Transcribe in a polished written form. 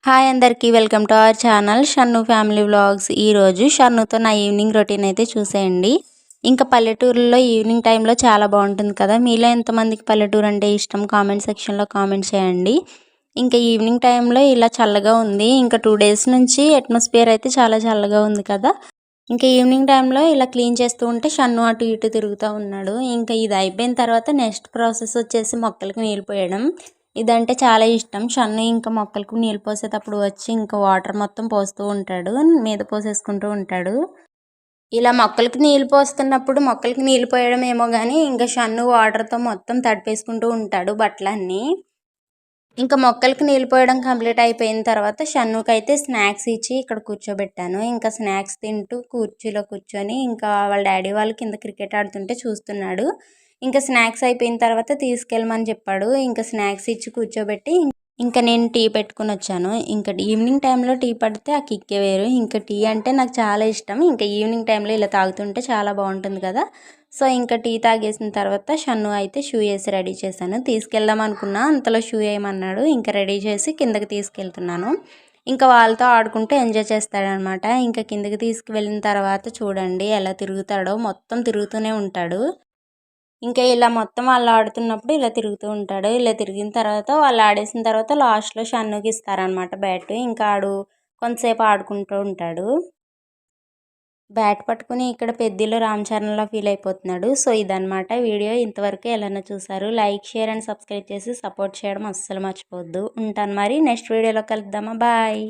Hi అందరికీ welcome to our channel Shannu family vlogs. ఈరోజు షన్నుతో నా ఈవినింగ్ రొటీన్ అయితే చూసేయండి. ఇంకా పల్లెటూరులో ఈవినింగ్ టైంలో చాలా బాగుంటుంది కదా. మీలో ఎంతమందికి పల్లెటూరు అంటే ఇష్టం కామెంట్ సెక్షన్లో కామెంట్ చేయండి. ఇంకా ఈవినింగ్ టైంలో ఇలా చల్లగా ఉంది. ఇంకా 2 డేస్ నుంచి అట్మాస్ఫియర్ అయితే చాలా చల్లగా ఉంది కదా. ఇంకా ఈవినింగ్ టైంలో ఇలా క్లీన్ చేస్తూ ఉంటే షన్ను అటు ఇటు తిరుగుతూ ఉన్నాడు. ఇంకా ఇది అయిపోయిన తర్వాత నెక్స్ట్ ప్రాసెస్ వచ్చేసి మొక్కలకు నీళ్ళు పోయడం. ఇదంటే చాలా ఇష్టం. షన్ను ఇంకా మొక్కలకు నీళ్ళు పోసేటప్పుడు వచ్చి ఇంకా వాటర్ మొత్తం పోస్తూ ఉంటాడు, మీద పోసేసుకుంటూ ఉంటాడు. ఇలా మొక్కలకి నీళ్ళు పోస్తున్నప్పుడు మొక్కలకి నీళ్ళు పోయడం ఏమో కానీ ఇంకా షన్ను వాటర్తో మొత్తం తడిపేసుకుంటూ ఉంటాడు బట్టలన్నీ. ఇంకా మొక్కలకి నీళ్ళు పోయడం కంప్లీట్ అయిపోయిన తర్వాత షన్నుకి అయితే స్నాక్స్ ఇచ్చి ఇక్కడ కూర్చోబెట్టాను. ఇంకా స్నాక్స్ తింటూ కుర్చీలో కూర్చొని ఇంకా వాళ్ళ డాడీ వాళ్ళు కింద క్రికెట్ ఆడుతుంటే చూస్తున్నాడు. ఇంకా స్నాక్స్ అయిపోయిన తర్వాత తీసుకెళ్ళమని చెప్పాడు. ఇంకా స్నాక్స్ ఇచ్చి కూర్చోబెట్టి ఇంకా నేను టీ పెట్టుకుని వచ్చాను. ఇంకా ఈవినింగ్ టైంలో టీ పడితే ఆ కిక్కే వేరు. ఇంకా టీ అంటే నాకు చాలా ఇష్టం. ఇంకా ఈవినింగ్ టైంలో ఇలా తాగుతుంటే చాలా బాగుంటుంది కదా. సో ఇంకా టీ తాగేసిన తర్వాత షన్ను అయితే షూ వేసి రెడీ చేశాను. తీసుకెళ్దాం అనుకున్నా, అంతలో షూ వేయమన్నాడు. ఇంకా రెడీ చేసి కిందకి తీసుకెళ్తున్నాను. ఇంకా వాళ్ళతో ఆడుకుంటూ ఎంజాయ్ చేస్తాడనమాట. ఇంకా కిందకి తీసుకువెళ్ళిన తర్వాత చూడండి ఎలా తిరుగుతాడో, మొత్తం తిరుగుతూనే ఉంటాడు. ఇంకా ఇలా మొత్తం వాళ్ళు ఆడుతున్నప్పుడు ఇలా తిరుగుతూ ఉంటాడు. ఇలా తిరిగిన తర్వాత వాళ్ళు ఆడేసిన తర్వాత లాస్ట్లో షన్నుకి ఇస్తారనమాట బ్యాట్. ఇంకా ఆడు కొంతసేపు ఆడుకుంటూ ఉంటాడు. బ్యాట్ పట్టుకుని ఇక్కడ పెద్దిలో రామ్ చరణ్‌లా ఫీల్ అయిపోతున్నాడు. సో ఇదనమాట వీడియో. ఇంతవరకు ఎలానో చూసారు. లైక్, షేర్ అండ్ సబ్స్క్రైబ్ చేసి సపోర్ట్ చేయడం అస్సలు మర్చిపోవద్దు. ఉంటాను మరి. నెక్స్ట్ వీడియోలో కలుద్దామా. బాయ్.